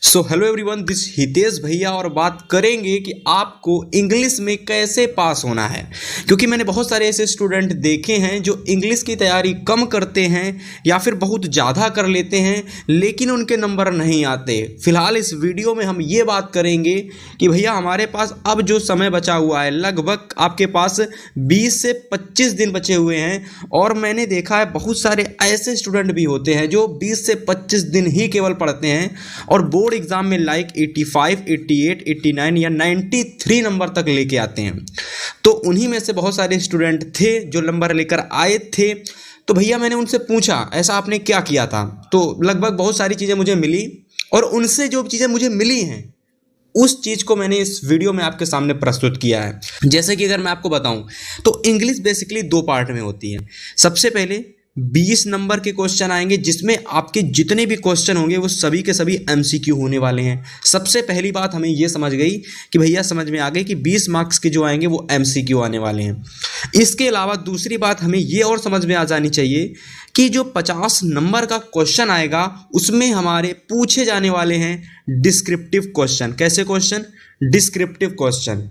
So hello everyone, this Hitesh भैया और बात करेंगे कि आपको इंग्लिश में कैसे पास होना है। क्योंकि मैंने बहुत सारे ऐसे स्टूडेंट देखे हैं जो इंग्लिश की तैयारी कम करते हैं या फिर बहुत ज़्यादा कर लेते हैं लेकिन उनके नंबर नहीं आते। फिलहाल इस वीडियो में हम ये बात करेंगे कि भैया हमारे पास अब जो समय बचा हुआ है, लगभग आपके पास 20 से 25 दिन बचे हुए हैं। और मैंने देखा है बहुत सारे ऐसे स्टूडेंट भी होते हैं जो 20 से 25 दिन ही केवल पढ़ते हैं और बोर्ड एग्जाम में लाइक 85, 88, 89 या 93 नंबर तक लेके आते हैं। तो उन्हीं में से बहुत सारे स्टूडेंट थे जो नंबर लेकर आए थे। तो भैया मैंने उनसे पूछा ऐसा आपने क्या किया था, तो लगभग बहुत सारी चीज़ें मुझे मिली और उनसे जो चीज़ें मुझे मिली हैं उस चीज़ को मैंने इस वीडियो में आपके सामने प्रस्तुत किया है। जैसे कि अगर मैं आपको बताऊं तो इंग्लिश बेसिकली 2 पार्ट में होती है। सबसे पहले 20 नंबर के क्वेश्चन आएंगे जिसमें आपके जितने भी क्वेश्चन होंगे वो सभी के सभी एमसीक्यू होने वाले हैं। सबसे पहली बात हमें ये समझ गई कि भैया समझ में आ गई कि 20 मार्क्स के जो आएंगे वो एमसीक्यू आने वाले हैं। इसके अलावा दूसरी बात हमें ये और समझ में आ जानी चाहिए कि जो 50 नंबर का क्वेश्चन आएगा उसमें हमारे पूछे जाने वाले हैं डिस्क्रिप्टिव क्वेश्चन। कैसे क्वेश्चन? Descriptive question.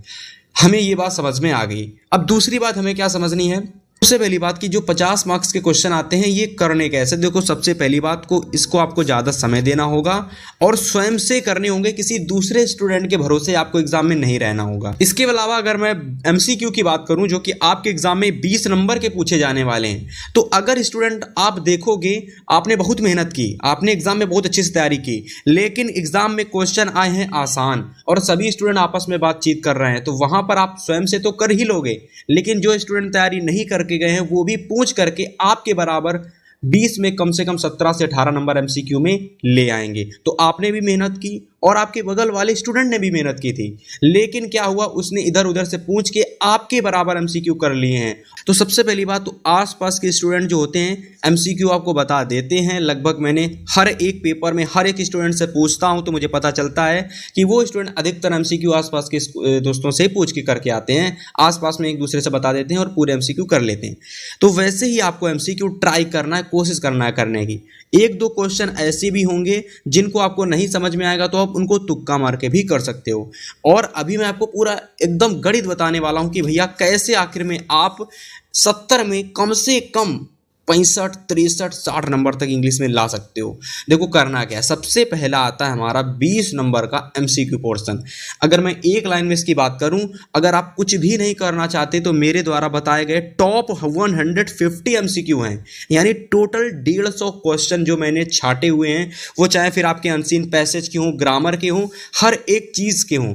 हमें ये बात समझ में आ गई। अब दूसरी बात हमें क्या समझनी है? सबसे पहली बात कि जो 50 मार्क्स के क्वेश्चन आते हैं ये करने कैसे। देखो, सबसे पहली बात को इसको आपको ज़्यादा समय देना होगा और स्वयं से करने होंगे, किसी दूसरे स्टूडेंट के भरोसे आपको एग्जाम में नहीं रहना होगा। इसके अलावा अगर मैं एमसीक्यू की बात करूं जो कि आपके एग्जाम में 20 नंबर के पूछे जाने वाले हैं, तो अगर स्टूडेंट आप देखोगे आपने बहुत मेहनत की, आपने एग्जाम में बहुत अच्छी से तैयारी की, लेकिन एग्जाम में क्वेश्चन आए हैं आसान और सभी स्टूडेंट आपस में बातचीत कर रहे हैं, तो वहां पर आप स्वयं से तो कर ही लोगे, लेकिन जो स्टूडेंट तैयारी नहीं करके गए हैं वो भी पूछ करके आपके बराबर 20 में कम से कम 17 से 18 नंबर एमसीक्यू में ले आएंगे। तो आपने भी मेहनत की और आपके बगल वाले स्टूडेंट ने भी मेहनत की थी, लेकिन क्या हुआ, उसने इधर उधर से पूछ के आपके बराबर एमसीक्यू कर लिए हैं। तो सबसे पहली बात तो आसपास के स्टूडेंट जो होते हैं एमसीक्यू आपको बता देते हैं। लगभग मैंने हर एक पेपर में हर एक स्टूडेंट से पूछता हूं तो मुझे पता चलता है कि वो स्टूडेंट अधिकतर एमसीक्यू आसपास के दोस्तों से पूछ के करके आते हैं, आसपास में एक दूसरे से बता देते हैं और पूरे एमसीक्यू कर लेते हैं। तो वैसे ही आपको एमसीक्यू ट्राई करना है, कोशिश करना है करने की। 1-2 क्वेश्चन ऐसे भी होंगे जिनको आपको नहीं समझ में आएगा तो आप उनको तुक्का मार के भी कर सकते हो। और अभी मैं आपको पूरा एकदम गणित बताने वाला हूं कि भैया कैसे आखिर में आप 70 में कम से कम 65, 63, 60 नंबर तक इंग्लिश में ला सकते हो। देखो करना क्या है, सबसे पहला आता है हमारा 20 नंबर का एमसीक्यू पोर्शन। अगर मैं एक लाइन में इसकी बात करूं, अगर आप कुछ भी नहीं करना चाहते तो मेरे द्वारा बताए गए टॉप 150 एमसीक्यू हैं, यानी टोटल 150 क्वेश्चन जो मैंने छाटे हुए हैं, वो चाहे फिर आपके अनसीन पैसेज के हों, ग्रामर के हों, हर एक चीज़ के हों।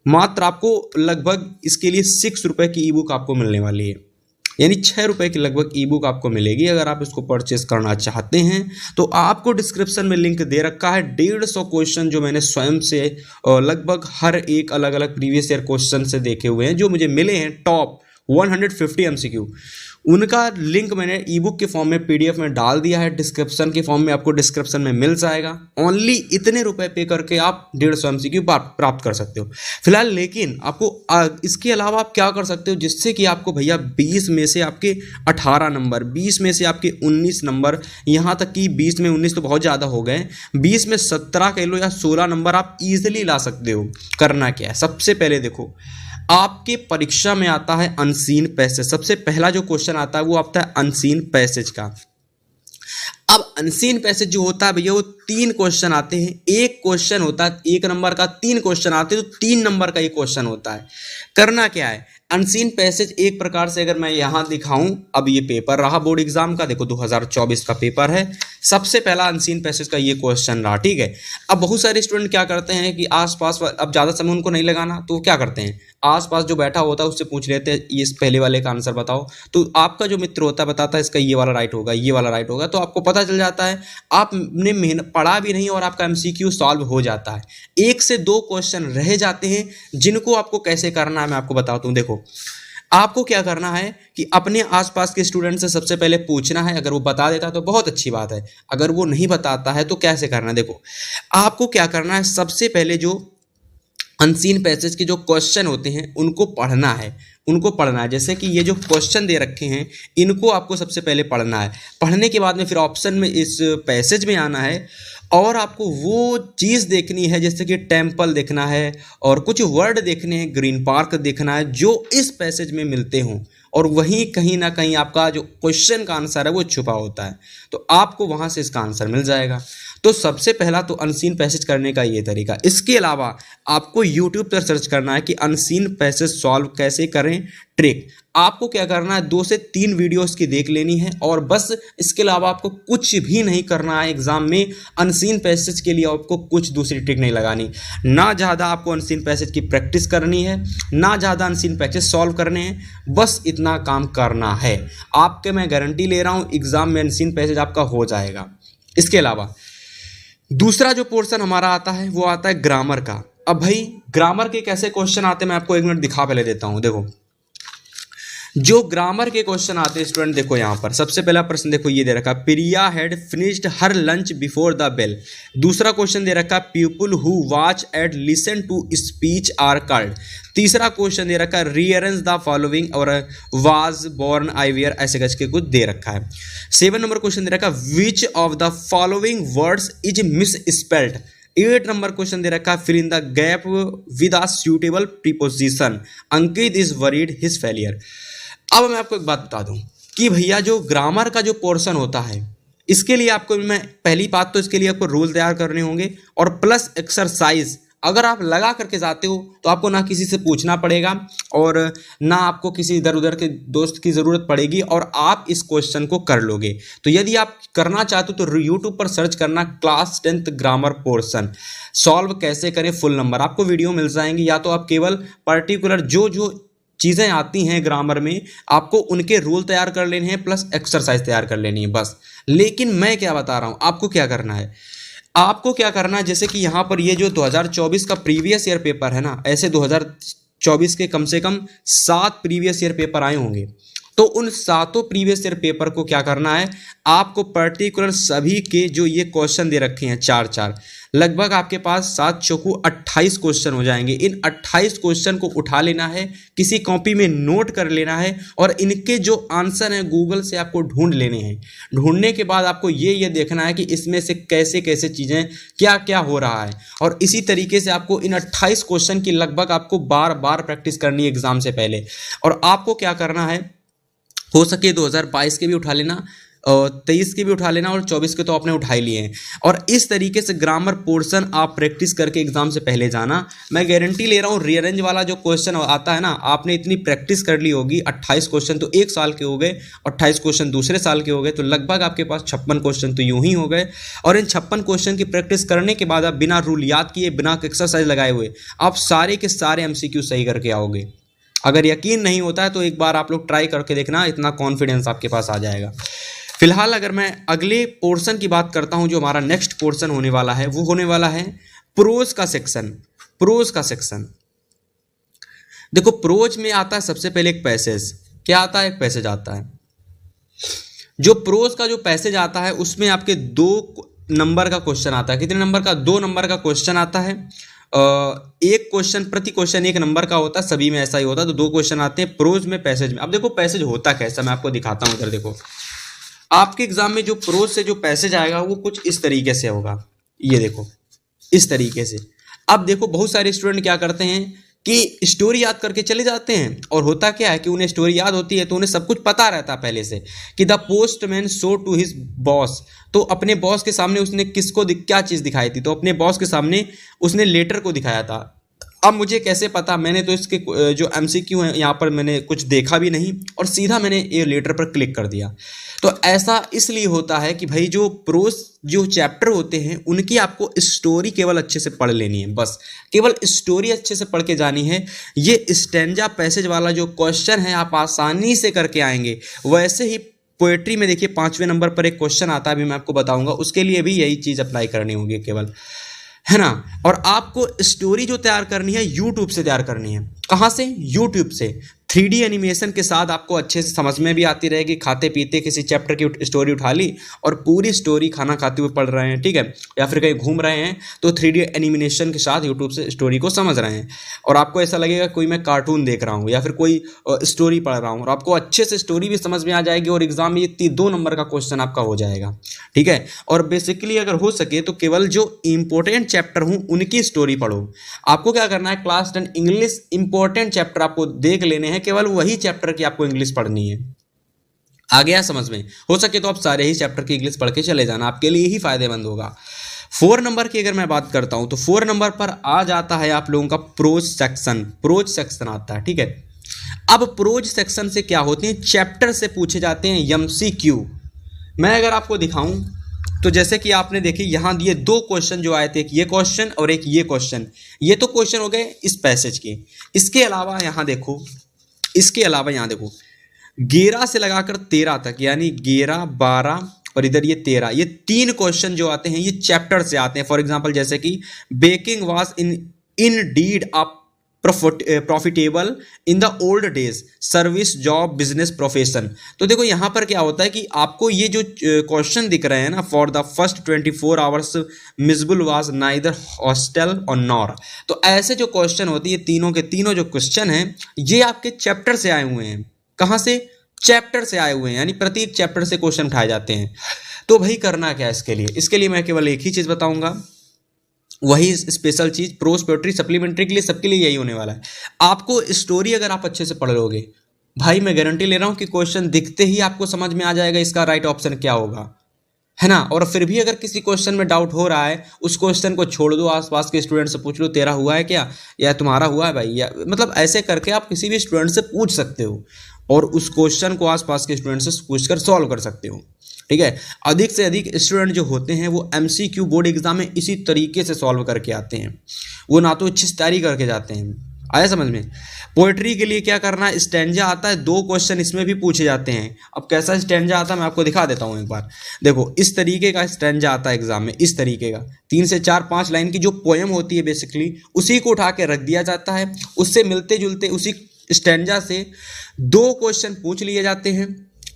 मात्र आपको लगभग इसके लिए 6 रुपये की ई बुक आपको मिलने वाली है, यानी 6 रुपये की लगभग ई बुक आपको मिलेगी। अगर आप इसको परचेस करना चाहते हैं तो आपको डिस्क्रिप्शन में लिंक दे रखा है। 150 क्वेश्चन जो मैंने स्वयं से लगभग हर एक अलग अलग प्रीवियस ईयर क्वेश्चन से देखे हुए हैं, जो मुझे मिले हैं टॉप 150 एमसीक्यू, उनका लिंक मैंने ई बुक के फॉर्म में पीडीएफ में डाल दिया है। डिस्क्रिप्शन के फॉर्म में आपको डिस्क्रिप्शन में मिल जाएगा। ओनली इतने रुपए पे करके आप 150 एमसीक्यू प्राप्त कर सकते हो फिलहाल। लेकिन आपको इसके अलावा आप क्या कर सकते हो जिससे कि आपको भैया 20 में से आपके 18 नंबर, 20 में से आपके 19 नंबर, यहाँ तक कि 20 में 19 तो बहुत ज़्यादा हो गए, 20 में 17 कह लो या 16 नंबर आप ईजिली ला सकते हो। करना क्या है, सबसे पहले देखो आपके परीक्षा में आता है अनसीन पैसेज। सबसे पहला जो क्वेश्चन आता है वो आता है अनसीन पैसेज का। अब अनसीन पैसेज जो होता है भैया वो 3 क्वेश्चन आते हैं। एक क्वेश्चन होता है 1 नंबर का, 3 क्वेश्चन आते हैं तो 3 नंबर का एक क्वेश्चन होता है। करना क्या है, अनसीन पैसेज एक प्रकार से अगर मैं यहाँ दिखाऊं, अब ये पेपर रहा बोर्ड एग्जाम का, देखो 2024 का पेपर है। सबसे पहला अनसीन पैसेज का ये क्वेश्चन रहा, ठीक है। अब बहुत सारे स्टूडेंट क्या करते हैं कि आसपास, अब ज़्यादा समय उनको नहीं लगाना तो क्या करते हैं, आसपास जो बैठा होता है उससे पूछ लेते हैं ये इस पहले वाले का आंसर बताओ, तो आपका जो मित्र होता है बताता है इसका ये वाला राइट होगा, ये वाला राइट होगा, तो आपको पता चल जाता है आपने मेहनत पढ़ा भी नहीं और आपका एमसीक्यू सॉल्व हो जाता है। 1 से 2 क्वेश्चन रह जाते हैं जिनको आपको कैसे करना है मैं आपको बताता हूँ। देखो आपको क्या करना है कि अपने आसपास के स्टूडेंट से सबसे पहले पूछना है। अगर वो बता देता है तो बहुत अच्छी बात है, अगर वो नहीं बताता है तो कैसे करना है। देखो आपको क्या करना है, सबसे पहले जो अनसीन पैसेज के जो क्वेश्चन होते हैं उनको पढ़ना है, जैसे कि ये जो क्वेश्चन दे रखे हैं इनको आपको सबसे पहले पढ़ना है। पढ़ने के बाद में फिर ऑप्शन में इस पैसेज में आना है और आपको वो चीज़ देखनी है, जैसे कि टेम्पल देखना है और कुछ वर्ड देखने हैं, ग्रीन पार्क देखना है जो इस पैसेज में मिलते हों, और वहीं कहीं ना कहीं आपका जो क्वेश्चन का आंसर है वो छुपा होता है, तो आपको वहाँ से इसका आंसर मिल जाएगा। तो सबसे पहला तो अनसीन पैसेज करने का ये तरीका। इसके अलावा आपको यूट्यूब पर सर्च करना है कि अनसीन पैसेज सॉल्व कैसे करें ट्रिक। आपको क्या करना है, 2 से 3 वीडियोस की देख लेनी है और बस, इसके अलावा आपको कुछ भी नहीं करना है। एग्जाम में अनसीन पैसेज के लिए आपको कुछ दूसरी ट्रिक नहीं लगानी, ना ज़्यादा आपको अनसीन पैसेज की प्रैक्टिस करनी है, ना ज़्यादा अनसीन पैसेज सॉल्व करने हैं, बस इतना काम करना है। आपके मैं गारंटी ले रहा हूँ एग्जाम में अनसीन पैसेज आपका हो जाएगा। इसके अलावा दूसरा जो पोर्शन हमारा आता है वो आता है ग्रामर का। अब भाई ग्रामर के कैसे क्वेश्चन आते हैं मैं आपको 1 मिनट दिखा पहले देता हूं। देखो जो ग्रामर के क्वेश्चन आते हैं स्टूडेंट, देखो यहाँ पर सबसे पहला प्रश्न देखो ये दे रखा, Priya had finished her lunch before the bell. दूसरा क्वेश्चन दे रखा, people who watch and listen to speech are called. तीसरा क्वेश्चन दे रखा, रीअरेंज द फॉलोइंग और वाज बोर्न आईवियर, ऐसे करके के कुछ दे रखा है। 7 नंबर क्वेश्चन दे रखा, which of the following words is misspelled. 8 number question दे रखा, fill in the gap with a suitable preposition, Ankit is worried his failure. अब मैं आपको एक बात बता दूं कि भैया जो ग्रामर का जो पोर्शन होता है इसके लिए आपको मैं पहली बात तो इसके लिए आपको रूल तैयार करने होंगे और प्लस एक्सरसाइज अगर आप लगा करके जाते हो तो आपको ना किसी से पूछना पड़ेगा और ना आपको किसी इधर उधर के दोस्त की ज़रूरत पड़ेगी और आप इस क्वेश्चन को कर लोगे। तो यदि आप करना चाहते हो तो यूट्यूब पर सर्च करना class 10th grammar portion solve कैसे करें फुल नंबर, आपको वीडियो मिल जाएंगे। या तो आप केवल पर्टिकुलर जो जो चीज़ें आती हैं ग्रामर में आपको उनके रूल तैयार कर लेने हैं प्लस एक्सरसाइज तैयार कर लेनी है बस। लेकिन मैं क्या बता रहा हूँ आपको क्या करना है, आपको क्या करना है, जैसे कि यहाँ पर ये जो 2024 का प्रीवियस ईयर पेपर है ना, ऐसे 2024 के कम से कम 7 प्रीवियस ईयर पेपर आए होंगे। तो उन 7 प्रीवियस ईयर पेपर को क्या करना है, आपको पर्टिकुलर सभी के जो ये क्वेश्चन दे रखे हैं 4-4, लगभग आपके पास 7 चौकू 28 क्वेश्चन हो जाएंगे। इन 28 क्वेश्चन को उठा लेना है, किसी कॉपी में नोट कर लेना है और इनके जो आंसर हैं गूगल से आपको ढूंढ लेने हैं। ढूंढने के बाद आपको ये देखना है कि इसमें से कैसे कैसे चीज़ें क्या क्या हो रहा है, और इसी तरीके से आपको इन 28 क्वेश्चन की लगभग आपको बार बार प्रैक्टिस करनी है एग्जाम से पहले। और आपको क्या करना है, हो सके 2022 के भी उठा लेना, 23 के भी उठा लेना और 24 के तो आपने उठा ही लिए हैं। और इस तरीके से ग्रामर पोर्शन आप प्रैक्टिस करके एग्जाम से पहले जाना। मैं गारंटी ले रहा हूँ रीअरेंज वाला जो क्वेश्चन आता है ना, आपने इतनी प्रैक्टिस कर ली होगी, 28 क्वेश्चन तो 1 साल के हो गए, 28 क्वेश्चन दूसरे साल के हो गए, तो लगभग आपके पास 56 क्वेश्चन तो यूं ही हो गए। और इन 56 क्वेश्चन की प्रैक्टिस करने के बाद आप बिना रूल याद किए, बिना एक्सरसाइज लगाए हुए आप सारे के सारे MCQ सही करके आओगे। अगर यकीन नहीं होता है तो एक बार आप लोग ट्राई करके देखना, इतना कॉन्फिडेंस आपके पास आ जाएगा। फिलहाल अगर मैं अगले पोर्शन की बात करता हूं, जो हमारा नेक्स्ट पोर्शन होने वाला है वो होने वाला है प्रोज का सेक्शन। प्रोज का सेक्शन देखो, प्रोज में आता है सबसे पहले एक पैसेज। क्या आता है? एक पैसेज आता है। जो प्रोज का जो पैसेज आता है उसमें आपके 2 नंबर का क्वेश्चन आता है। कितने नंबर का? 2 नंबर का क्वेश्चन आता है। एक क्वेश्चन प्रति क्वेश्चन 1 नंबर का होता है, सभी में ऐसा ही होता है। तो 2 क्वेश्चन आते हैं प्रोज में, पैसेज में। अब देखो पैसेज होता कैसा, मैं आपको दिखाता हूं। इधर देखो, आपके एग्जाम में जो प्रोज से जो पैसेज आएगा वो कुछ इस तरीके से होगा। ये देखो इस तरीके से। अब देखो बहुत सारे स्टूडेंट क्या करते हैं कि स्टोरी याद करके चले जाते हैं, और होता क्या है कि उन्हें स्टोरी याद होती है तो उन्हें सब कुछ पता रहता है पहले से कि the postman show to his boss. तो अपने बॉस के सामने उसने किसको क्या चीज़ दिखाई थी? तो अपने बॉस के सामने उसने लेटर को दिखाया था। अब मुझे कैसे पता? मैंने तो इसके जो MCQ है यहाँ पर मैंने कुछ देखा भी नहीं और सीधा मैंने ये लेटर पर क्लिक कर दिया। तो ऐसा इसलिए होता है कि भाई जो प्रोज जो चैप्टर होते हैं उनकी आपको स्टोरी केवल अच्छे से पढ़ लेनी है, बस केवल स्टोरी अच्छे से पढ़ के जानी है। ये स्टैंजा पैसेज वाला जो क्वेश्चन है आप आसानी से करके आएंगे। वैसे ही पोएट्री में देखिए 5वें नंबर पर एक क्वेश्चन आता है, अभी मैं आपको बताऊंगा, उसके लिए भी यही चीज़ अप्लाई करनी होगी केवल, है ना। और आपको स्टोरी जो तैयार करनी है यूट्यूब से तैयार करनी है। कहाँ से? यूट्यूब से। 3D एनिमेशन के साथ आपको अच्छे से समझ में भी आती रहेगी। खाते पीते किसी चैप्टर की स्टोरी उठा ली और पूरी स्टोरी खाना खाते हुए पढ़ रहे हैं, ठीक है, या फिर कहीं घूम रहे हैं तो 3D एनिमेशन के साथ यूट्यूब से स्टोरी को समझ रहे हैं और आपको ऐसा लगेगा कोई मैं कार्टून देख रहा हूँ या फिर कोई स्टोरी पढ़ रहा हूँ, और आपको अच्छे से स्टोरी भी समझ में आ जाएगी और एग्जाम में ये 2 नंबर का क्वेश्चन आपका हो जाएगा, ठीक है। और बेसिकली अगर हो सके तो केवल जो इंपॉर्टेंट चैप्टर हूँ उनकी स्टोरी पढ़ो। आपको क्या करना है, क्लास 10 इंग्लिश इंपॉर्टेंट चैप्टर आपको देख लेने हैं, केवल वही चैप्टर की आपको इंग्लिश पढ़नी है। आ गया समझ में? हो सके तो आप सारे ही चैप्टर की इंग्लिश पढ़ के चले जाना, आपके लिए ही फायदेमंद होगा। 4 नंबर की अगर मैं बात करता हूं तो 4 नंबर पर आ जाता है आप लोगों का प्रोज सेक्शन। प्रोज सेक्शन आता है, ठीक है। अब प्रोज सेक्शन से क्या होते हैं, चैप्टर से पूछे जाते हैं एमसीक्यू। मैं अगर आपको दिखाऊं तो जैसे कि आपने देखी यहाँ ये 2 क्वेश्चन जो आए थे, एक ये क्वेश्चन और एक ये क्वेश्चन, ये तो क्वेश्चन हो गए इस पैसेज के। इसके अलावा यहाँ देखो, इसके अलावा यहाँ देखो 11 से लगाकर 13 तक, यानी 11, 12 और इधर ये 13, ये 3 क्वेश्चन जो आते हैं ये चैप्टर से आते हैं। फॉर एग्जांपल जैसे कि banking was indeed a profitable in the old days, service, job, business, profession. तो देखो यहाँ पर क्या होता है कि आपको ये जो क्वेश्चन दिख रहे हैं ना, for the first 24 hours Mizbul was neither hostel or nor, तो ऐसे जो क्वेश्चन होती है तीनों के तीनों जो क्वेश्चन हैं ये आपके चैप्टर से आए हुए हैं। कहाँ से? चैप्टर से आए हुए हैं, यानी प्रत्येक चैप्टर से क्वेश्चन उठाए जाते हैं। तो भाई करना क्या है इसके लिए? इसके लिए मैं केवल एक ही चीज़ बताऊंगा, वही स्पेशल चीज़। प्रोज पोएट्री सप्लीमेंट्री के लिए सबके लिए यही होने वाला है। आपको स्टोरी अगर आप अच्छे से पढ़ लोगे, भाई मैं गारंटी ले रहा हूँ कि क्वेश्चन दिखते ही आपको समझ में आ जाएगा इसका राइट ऑप्शन क्या होगा, है ना। और फिर भी अगर किसी क्वेश्चन में डाउट हो रहा है, उस क्वेश्चन को छोड़ दो, आसपास के स्टूडेंट से पूछ लो तेरा हुआ है क्या, या तुम्हारा हुआ है भाई, या मतलब ऐसे करके आप किसी भी स्टूडेंट से पूछ सकते हो और उस क्वेश्चन को आसपास के स्टूडेंट से पूछकर सॉल्व कर सकते हो, ठीक है। अधिक से अधिक स्टूडेंट जो होते हैं वो एमसीक्यू बोर्ड एग्जाम में इसी तरीके से सॉल्व करके आते हैं, वो ना तो अच्छी तैयारी करके जाते हैं। आया समझ में? पोएट्री के लिए क्या करना है, स्टैंजा आता है, 2 क्वेश्चन इसमें भी पूछे जाते हैं। अब कैसा स्टैंजा आता है मैं आपको दिखा देता हूँ एक बार। देखो इस तरीके का स्टैंजा आता है एग्जाम में, इस तरीके का 3 से 4, 5 लाइन की जो पोएम होती है बेसिकली, उसी को उठा के रख दिया जाता है। उससे मिलते जुलते उसी स्टैंजा से 2 क्वेश्चन पूछ लिए जाते हैं।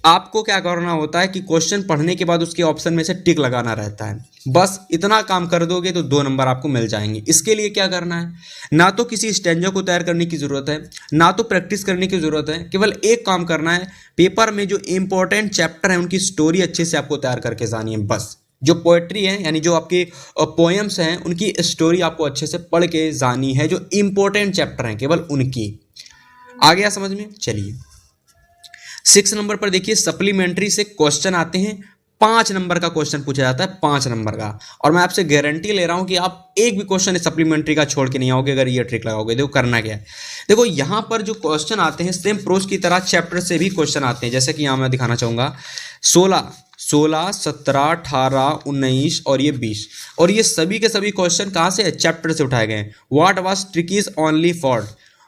आपको क्या करना होता है कि क्वेश्चन पढ़ने के बाद उसके ऑप्शन में से टिक लगाना रहता है। बस इतना काम कर दोगे तो 2 नंबर आपको मिल जाएंगे। इसके लिए क्या करना है, ना तो किसी स्टैंजा को तैयार करने की ज़रूरत है, ना तो प्रैक्टिस करने की ज़रूरत है। केवल एक काम करना है, पेपर में जो इंपॉर्टेंट चैप्टर है उनकी स्टोरी अच्छे से आपको तैयार करके जानी है। बस जो पोएट्री है यानी जो आपके पोएम्स हैं उनकी स्टोरी आपको अच्छे से पढ़ के जानी है, जो इंपॉर्टेंट चैप्टर हैं केवल उनकी। आ गया समझ में? चलिए 6 नंबर पर देखिए, सप्लीमेंट्री से क्वेश्चन आते हैं। 5 नंबर का क्वेश्चन पूछा जाता है, 5 नंबर का। और मैं आपसे गारंटी ले रहा हूं कि आप एक भी क्वेश्चन सप्लीमेंट्री का छोड़ के नहीं आओगे अगर ये ट्रिक लगाओगे। देखो करना क्या है, देखो यहां पर जो क्वेश्चन आते हैं सेम प्रोज की तरह चैप्टर से भी क्वेश्चन आते हैं। जैसे कि यहां मैं दिखाना चाहूंगा 16, 17, 18, 19 और ये 20, और ये सभी के सभी क्वेश्चन कहां से? चैप्टर से उठाए गए हैं। What was ट्रिकीज only for,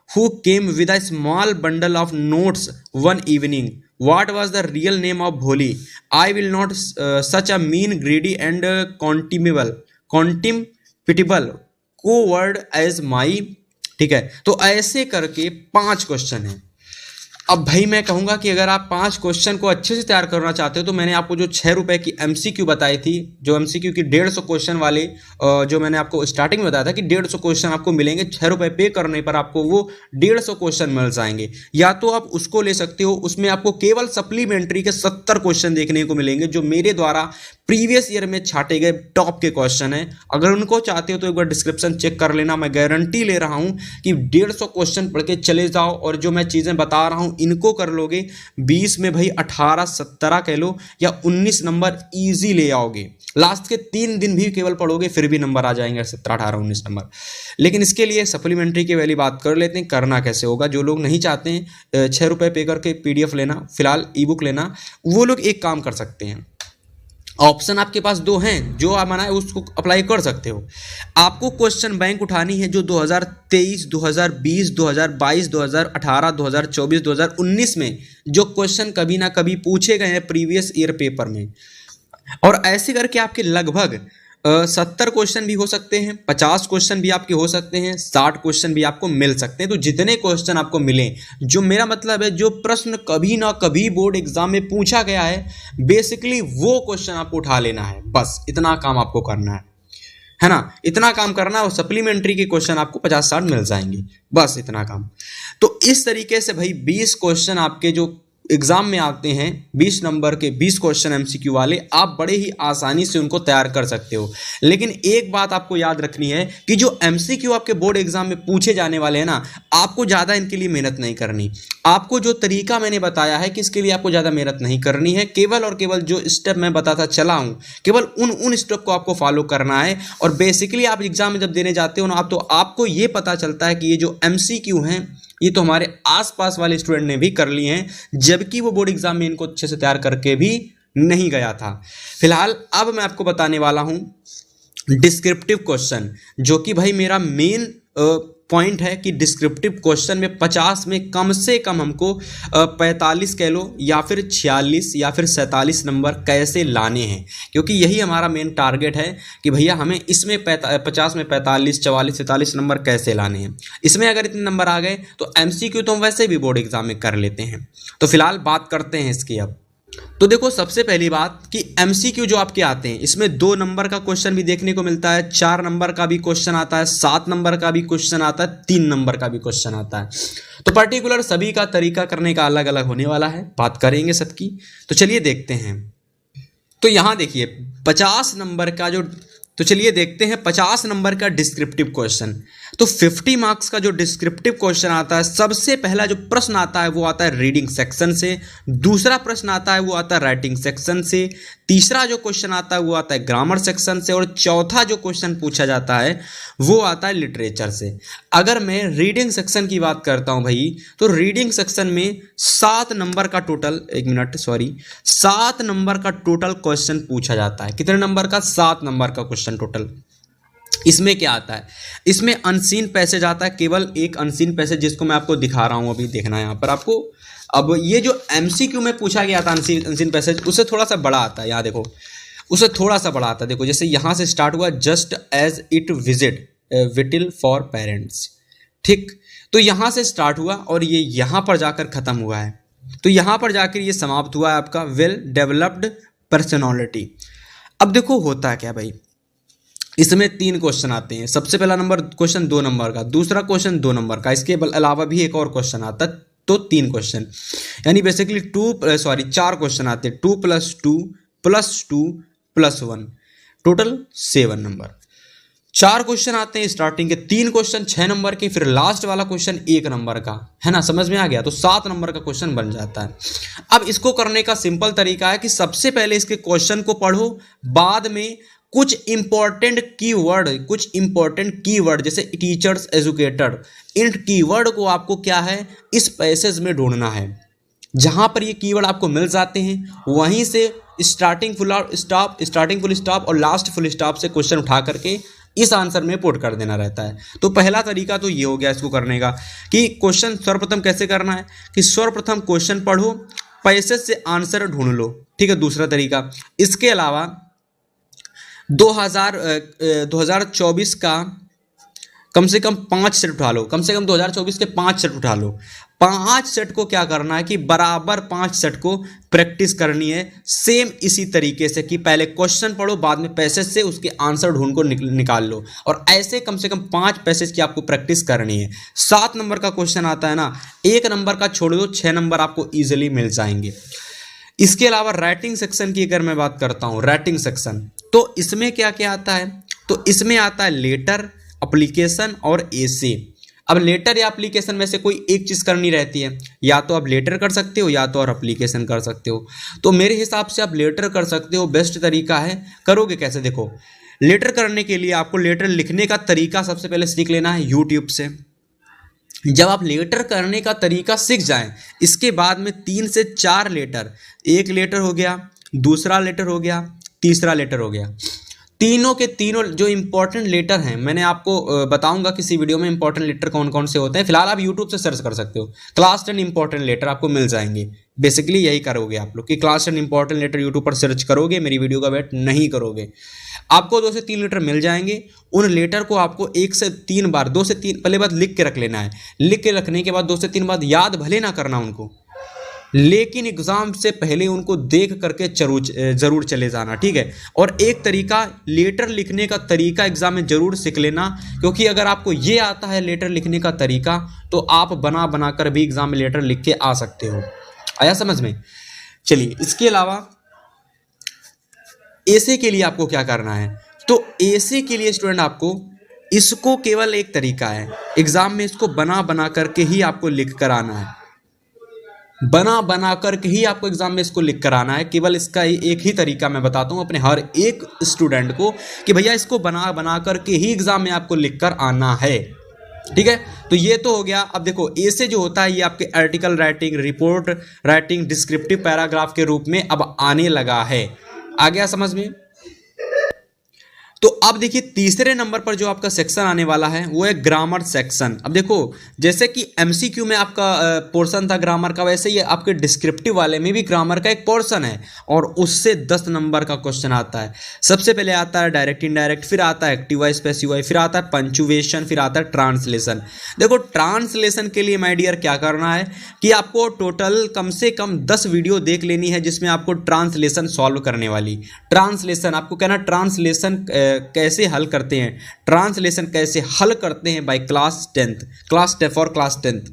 who came with a small bundle of notes one evening, what was the real name of Bholi, I will not such a mean, greedy and contemptible coward as my, ठीक है। तो ऐसे करके 5 question हैं। अब भाई मैं कहूँगा कि अगर आप 5 क्वेश्चन को अच्छे से तैयार करना चाहते हो तो मैंने आपको जो 6 रुपए की एमसीक्यू बताई थी, जो एमसीक्यू की 150 क्वेश्चन वाले जो मैंने आपको स्टार्टिंग में बताया था कि 150 क्वेश्चन आपको मिलेंगे, 6 रुपए पे करने पर आपको वो 150 क्वेश्चन मिल जाएंगे। या तो आप उसको ले सकते हो, उसमें आपको केवल सप्लीमेंट्री के 70 क्वेश्चन देखने को मिलेंगे जो मेरे द्वारा प्रीवियस ईयर में छाटे गए टॉप के क्वेश्चन हैं। अगर उनको चाहते हो तो एक बार डिस्क्रिप्शन चेक कर लेना। मैं गारंटी ले रहा हूं कि 150 क्वेश्चन पढ़ के चले जाओ और जो मैं चीज़ें बता रहा हूं इनको कर लोगे, 20 में भाई 18, 17 कह लो या 19 नंबर ईजी ले आओगे। लास्ट के 3 दिन भी केवल पढ़ोगे फिर भी नंबर आ जाएंगे 17, 18, 19 नंबर। लेकिन इसके लिए सप्लीमेंट्री की वाली बात कर लेते हैं, करना कैसे होगा। जो लोग नहीं चाहते हैं 6 रुपये पे करके PDF लेना, फिलहाल ई बुक लेना, वो लोग एक काम कर सकते हैं। ऑप्शन आपके पास 2 हैं, जो आप मना है उसको अप्लाई कर सकते हो। आपको क्वेश्चन बैंक उठानी है जो 2023, 2020, 2022, 2018, 2024, 2019 में जो क्वेश्चन कभी ना कभी पूछे गए हैं प्रीवियस ईयर पेपर में, और ऐसे करके आपके लगभग 70 क्वेश्चन भी हो सकते हैं, 50 क्वेश्चन भी आपके हो सकते हैं, 60 क्वेश्चन भी आपको मिल सकते हैं। तो जितने क्वेश्चन आपको मिलें, जो मेरा मतलब है जो प्रश्न कभी ना कभी बोर्ड एग्जाम में पूछा गया है, बेसिकली वो क्वेश्चन आपको उठा लेना है। बस इतना काम आपको करना है ना, इतना काम करना और सप्लीमेंट्री के क्वेश्चन आपको 50-60 मिल जाएंगे, बस इतना काम। तो इस तरीके से भाई 20 क्वेश्चन आपके जो एग्जाम में आते हैं, 20 नंबर के 20 क्वेश्चन एमसीक्यू वाले, आप बड़े ही आसानी से उनको तैयार कर सकते हो। लेकिन एक बात आपको याद रखनी है कि जो एमसीक्यू आपके बोर्ड एग्जाम में पूछे जाने वाले हैं ना, आपको ज़्यादा इनके लिए मेहनत नहीं करनी। आपको जो तरीका मैंने बताया है कि इसके लिए आपको ज़्यादा मेहनत नहीं करनी है, केवल और केवल जो स्टेप मैं बताता चला हूँ, केवल उन स्टेप को आपको फॉलो करना है। और बेसिकली आप एग्जाम में जब देने जाते हो ना, आप तो आपको ये पता चलता है कि ये जो एमसीक्यू हैं, ये तो हमारे आसपास वाले स्टूडेंट ने भी कर लिए हैं, जबकि वो बोर्ड एग्जाम में इनको अच्छे से तैयार करके भी नहीं गया था। फिलहाल अब मैं आपको बताने वाला हूं डिस्क्रिप्टिव क्वेश्चन, जो कि भाई मेरा मेन पॉइंट है कि डिस्क्रिप्टिव क्वेश्चन में 50 में कम से कम हमको 45 कह लो या फिर 46 या फिर 47 नंबर कैसे लाने हैं, क्योंकि यही हमारा मेन टारगेट है कि भैया हमें इसमें 50 में 45, 44, 47 नंबर कैसे लाने हैं। इसमें अगर इतने नंबर आ गए तो एमसीक्यू तो हम वैसे भी बोर्ड एग्जाम में कर लेते हैं। तो फिलहाल बात करते हैं इसकी। अब तो देखो, सबसे पहली बात कि एमसीक्यू जो आपके आते हैं, इसमें 2 नंबर का क्वेश्चन भी देखने को मिलता है, 4 नंबर का भी क्वेश्चन आता है, 7 नंबर का भी क्वेश्चन आता है, 3 नंबर का भी क्वेश्चन आता है। तो पर्टिकुलर सभी का तरीका करने का अलग अलग होने वाला है, बात करेंगे सबकी। तो चलिए देखते हैं। तो यहां देखिए 50 नंबर का जो, तो चलिए देखते हैं 50 नंबर का डिस्क्रिप्टिव क्वेश्चन। तो 50 मार्क्स का जो डिस्क्रिप्टिव क्वेश्चन आता है, सबसे पहला जो प्रश्न आता है वो आता है रीडिंग सेक्शन से, दूसरा प्रश्न आता है वो आता है राइटिंग सेक्शन से, तीसरा जो क्वेश्चन आता है वो आता है ग्रामर सेक्शन से, और चौथा जो क्वेश्चन पूछा जाता है वो आता है लिटरेचर से। अगर मैं रीडिंग सेक्शन की बात करता हूं भाई, तो रीडिंग सेक्शन में 7 नंबर का टोटल, 7 नंबर का टोटल क्वेश्चन पूछा जाता है। कितने नंबर का? 7 नंबर का क्वेश्चन टोटल। इसमें क्या आता है? इसमें अनसीन पैसेज आता है, केवल एक अनसीन पैसेज, जिसको मैं आपको दिखा रहा हूं, अभी देखना है यहाँ पर आपको। अब ये जो एमसीक्यू में पूछा गया था अनसीन पैसेज, उससे थोड़ा सा बड़ा आता है, यहाँ देखो, उससे थोड़ा सा बड़ा आता है। देखो जैसे यहाँ से स्टार्ट हुआ, जस्ट एज इट विजिट विटिल फॉर पेरेंट्स, ठीक। तो यहाँ से स्टार्ट हुआ और ये यहाँ पर जाकर खत्म हुआ है। तो यहाँ पर जाकर ये समाप्त हुआ है आपका वेल डेवलप्ड पर्सनैलिटी। अब देखो होता है क्या भाई, इसमें 3 क्वेश्चन आते हैं। सबसे पहला नंबर क्वेश्चन 2 नंबर का, दूसरा क्वेश्चन 2 नंबर का, इसके अलावा भी एक और क्वेश्चन आता है, तो 3 क्वेश्चन, यानी बेसिकली 4 क्वेश्चन आते हैं। 2 + 2 + 2 + 1, टोटल 7 नंबर। 4 क्वेश्चन आते हैं स्टार्टिंग के, 3 क्वेश्चन 6 नंबर के, फिर लास्ट वाला क्वेश्चन 1 नंबर का, है ना, समझ में आ गया। तो 7 नंबर का क्वेश्चन बन जाता है। अब इसको करने का सिंपल तरीका है कि सबसे पहले इसके क्वेश्चन को पढ़ो, बाद में कुछ इंपॉर्टेंट कीवर्ड जैसे टीचर्स, एजुकेटर, इन कीवर्ड को आपको क्या है इस पैसेज में ढूंढना है। जहां पर ये कीवर्ड आपको मिल जाते हैं, वहीं से स्टार्टिंग फुल स्टॉप और लास्ट फुल स्टॉप से क्वेश्चन उठा करके इस आंसर में पुट कर देना रहता है। तो पहला तरीका तो ये हो गया इसको करने का कि क्वेश्चन सर्वप्रथम कैसे करना है कि सर्वप्रथम क्वेश्चन पढ़ो, पैसेज से आंसर ढूंढ लो, ठीक है। दूसरा तरीका, इसके अलावा 2024 का कम से कम 5 सेट उठा लो, कम से कम 2024 के 5 सेट उठा लो। 5 सेट को क्या करना है कि बराबर 5 सेट को प्रैक्टिस करनी है, सेम इसी तरीके से कि पहले क्वेश्चन पढ़ो, बाद में पैसेज से उसके आंसर ढूंढ को निकाल लो, और ऐसे कम से कम 5 पैसेज की आपको प्रैक्टिस करनी है। 7 नंबर का क्वेश्चन आता है ना, 1 नंबर का छोड़ दो, 6 नंबर आपको ईजिली मिल जाएंगे। इसके अलावा राइटिंग सेक्शन की अगर मैं बात करता हूँ, राइटिंग सेक्शन, तो इसमें क्या क्या आता है? तो इसमें आता है लेटर, एप्लीकेशन और एसे। अब लेटर या एप्लीकेशन में से कोई एक चीज़ करनी रहती है, या तो आप लेटर कर सकते हो या तो और एप्लीकेशन कर सकते हो। तो मेरे हिसाब से आप लेटर कर सकते हो, बेस्ट तरीका है। करोगे कैसे? देखो, लेटर करने के लिए आपको लेटर लिखने का तरीका सबसे पहले सीख लेना है यूट्यूब से। जब आप लेटर करने का तरीका सीख जाएं, इसके बाद में 3 से 4 लेटर, एक लेटर हो गया, दूसरा लेटर हो गया, तीसरा लेटर हो गया, तीनों के तीनों जो इंपॉर्टेंट लेटर हैं, मैंने आपको बताऊंगा किसी वीडियो में इंपॉर्टेंट लेटर कौन कौन से होते हैं। फिलहाल आप यूट्यूब से सर्च कर सकते हो, क्लास 10 इंपॉर्टेंट लेटर आपको मिल जाएंगे। बेसिकली यही करोगे आप लोग कि क्लास 10 इंपॉर्टेंट लेटर यूट्यूब पर सर्च करोगे, मेरी वीडियो का वेट नहीं करोगे, आपको 2 से 3 लेटर मिल जाएंगे। उन लेटर को आपको 1 से 3 बार, 2 से 3 पहले बात लिख के रख लेना है। लिख के रखने के बाद 2 से 3 बार याद भले ना करना उनको, लेकिन एग्जाम से पहले उनको देख करके जरूर चले जाना, ठीक है। और एक तरीका, लेटर लिखने का तरीका एग्जाम में जरूर सीख लेना, क्योंकि अगर आपको ये आता है लेटर लिखने का तरीका तो आप बना बना कर भी एग्जाम में लेटर लिख के आ सकते हो। आया समझ में? चलिए, इसके अलावा ऐसे के लिए आपको क्या करना है, तो ऐसे के लिए स्टूडेंट आपको इसको केवल एक तरीका है, एग्जाम में इसको बना बना करके ही आपको लिख कर आना है। बना बना करके ही आपको एग्जाम में इसको लिख कर आना है। केवल इसका एक ही तरीका मैं बताता हूं अपने हर एक स्टूडेंट को कि भैया इसको बना बना करके ही एग्जाम में आपको लिख कर आना है, ठीक है। तो ये तो हो गया। अब देखो, ऐसे जो होता है ये आपके article writing, report writing, descriptive paragraph के रूप में अब आने लगा है। आ गया समझ में? तो अब देखिए, तीसरे नंबर पर जो आपका सेक्शन आने वाला है वो है ग्रामर सेक्शन। अब देखो, जैसे कि एमसीक्यू में आपका पोर्शन था ग्रामर का, वैसे ही आपके डिस्क्रिप्टिव वाले में भी ग्रामर का एक पोर्शन है और उससे 10 नंबर का क्वेश्चन आता है। सबसे पहले आता है डायरेक्ट इनडायरेक्ट, फिर आता है एक्टिव वॉइस पैसिव वॉइस, फिर आता है पंक्चुएशन, फिर आता है ट्रांसलेशन। देखो, ट्रांसलेशन के लिए माय डियर क्या करना है कि आपको टोटल कम से कम 10 वीडियो देख लेनी है जिसमें आपको ट्रांसलेशन सॉल्व करने वाली। ट्रांसलेशन आपको कहना, ट्रांसलेशन कैसे हल करते हैं, ट्रांसलेशन कैसे हल करते हैं bye class 10th for class 10th।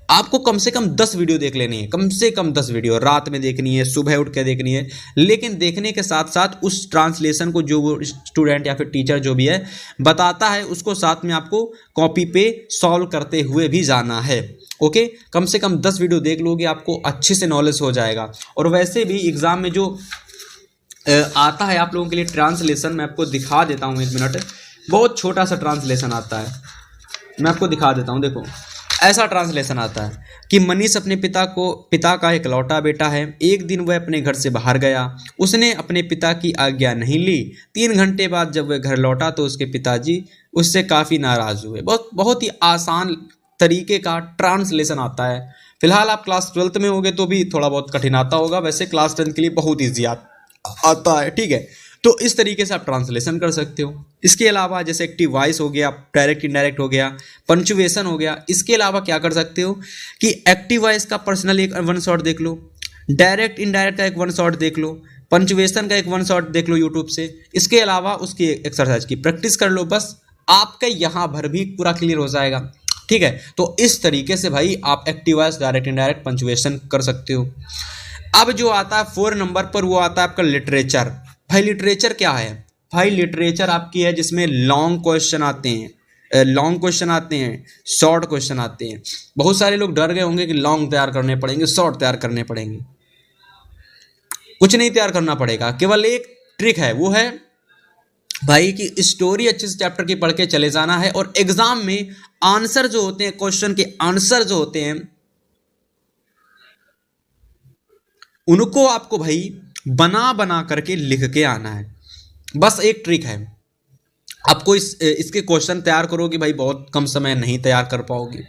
आपको कम से कम 10 वीडियो देख लेनी है, कम से कम 10 वीडियो रात में देखनी है, सुबह उठ के देखनी है, लेकिन देखने के साथ साथ उस ट्रांसलेशन को जो वो स्टूडेंट या फिर टीचर जो भी है बताता है उसको साथ में आपको कॉपी पे सॉल्व करते हुए भी जाना है। ओके, कम से कम 10 वीडियो देख लोगे, आपको अच्छे से नॉलेज हो जाएगा। और वैसे भी एग्जाम में जो आता है आप लोगों के लिए ट्रांसलेशन, मैं आपको दिखा देता हूँ, 1 मिनट। बहुत छोटा सा ट्रांसलेशन आता है, मैं आपको दिखा देता हूँ। देखो, ऐसा ट्रांसलेशन आता है कि मनीष अपने पिता का इकलौता बेटा है। एक दिन वह अपने घर से बाहर गया, उसने अपने पिता की आज्ञा नहीं ली। 3 घंटे बाद जब वह घर लौटा तो उसके पिताजी उससे काफ़ी नाराज़ हुए। बहुत ही आसान तरीके का ट्रांसलेशन आता है। फिलहाल आप क्लास 12th में होगे तो भी थोड़ा बहुत कठिन आता होगा, वैसे क्लास 10th के लिए बहुत ईजी आता है, ठीक है। तो इस तरीके से आप ट्रांसलेशन कर सकते हो। इसके अलावा जैसे एक्टिव वॉइस हो गया, डायरेक्ट इनडायरेक्ट हो गया, पंक्चुएशन हो गया। इसके अलावा क्या कर सकते हो कि एक्टिव वॉइस का पर्सनल एक 1 शॉट देख लो, डायरेक्ट इनडायरेक्ट का एक 1 शॉट देख लो, पंक्चुएशन का एक 1 शॉट देख लो यूट्यूब से। इसके अलावा उसकी एक्सरसाइज की प्रैक्टिस कर लो, बस आपका यहाँ भर भी पूरा क्लियर हो जाएगा, ठीक है। तो इस तरीके से भाई आप active voice, direct indirect, punctuation कर सकते हो। अब जो आता है 4 नंबर पर वो आता है आपका लिटरेचर। भाई लिटरेचर क्या है? भाई लिटरेचर आपकी है जिसमें लॉन्ग क्वेश्चन आते हैं, शॉर्ट क्वेश्चन आते हैं। बहुत सारे लोग डर गए होंगे कि लॉन्ग तैयार करने पड़ेंगे, शॉर्ट तैयार करने पड़ेंगे। कुछ नहीं तैयार करना पड़ेगा, केवल एक ट्रिक है, वो है भाई कि स्टोरी अच्छे से चैप्टर की पढ़ के चले जाना है और एग्जाम में आंसर जो होते हैं, क्वेश्चन के आंसर जो होते हैं, उनको आपको भाई बना बना करके लिख के आना है। बस एक ट्रिक है, आपको इसके क्वेश्चन तैयार करोगे भाई बहुत कम समय नहीं तैयार कर पाओगे।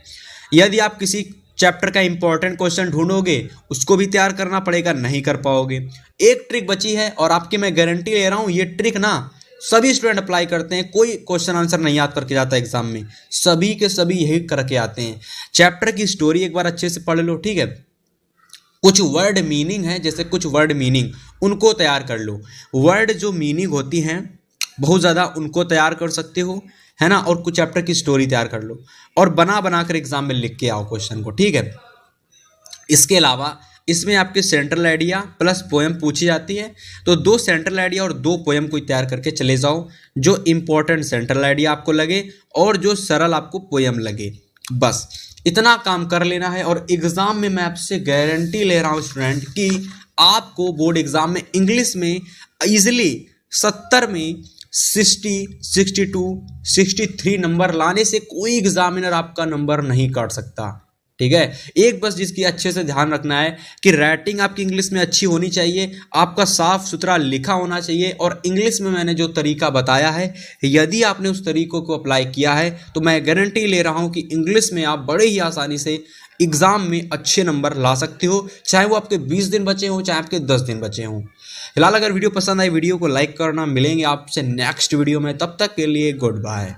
यदि आप किसी चैप्टर का इंपॉर्टेंट क्वेश्चन ढूंढोगे उसको भी तैयार करना पड़ेगा, नहीं कर पाओगे। एक ट्रिक बची है और आपकी मैं गारंटी ले रहा हूं, ये ट्रिक ना सभी स्टूडेंट अप्लाई करते हैं। कोई क्वेश्चन आंसर नहीं याद करके जाता एग्जाम में, सभी के सभी यही करके आते हैं। चैप्टर की स्टोरी एक बार अच्छे से पढ़ लो, ठीक है। कुछ वर्ड मीनिंग है, जैसे कुछ वर्ड मीनिंग, उनको तैयार कर लो। वर्ड जो मीनिंग होती हैं बहुत ज़्यादा, उनको तैयार कर सकते हो, है ना। और कुछ चैप्टर की स्टोरी तैयार कर लो और बना बना कर एग्जाम में लिख के आओ क्वेश्चन को, ठीक है। इसके अलावा इसमें आपके सेंट्रल आइडिया प्लस पोएम पूछी जाती है, तो 2 सेंट्रल आइडिया और 2 पोएम को तैयार करके चले जाओ, जो इंपॉर्टेंट सेंट्रल आइडिया आपको लगे और जो सरल आपको पोएम लगे। बस इतना काम कर लेना है और एग्जाम में मैं आपसे गारंटी ले रहा हूं स्टूडेंट कि आपको बोर्ड एग्जाम में इंग्लिश में इजीली 70 में 60, 62, 63 नंबर लाने से कोई एग्जामिनर आपका नंबर नहीं काट सकता। ठीक है। एक बस जिसकी अच्छे से ध्यान रखना है कि राइटिंग आपकी इंग्लिश में अच्छी होनी चाहिए, आपका साफ सुथरा लिखा होना चाहिए, और इंग्लिश में मैंने जो तरीका बताया है यदि आपने उस तरीकों को अप्लाई किया है तो मैं गारंटी ले रहा हूं कि इंग्लिश में आप बड़े ही आसानी से एग्जाम में अच्छे नंबर ला सकते हो, चाहे वो आपके 20 दिन बचे हों चाहे आपके 10 दिन बचे हों। फिलहाल अगर वीडियो पसंद आई वीडियो को लाइक करना। मिलेंगे आपसे नेक्स्ट वीडियो में, तब तक के लिए गुड बाय।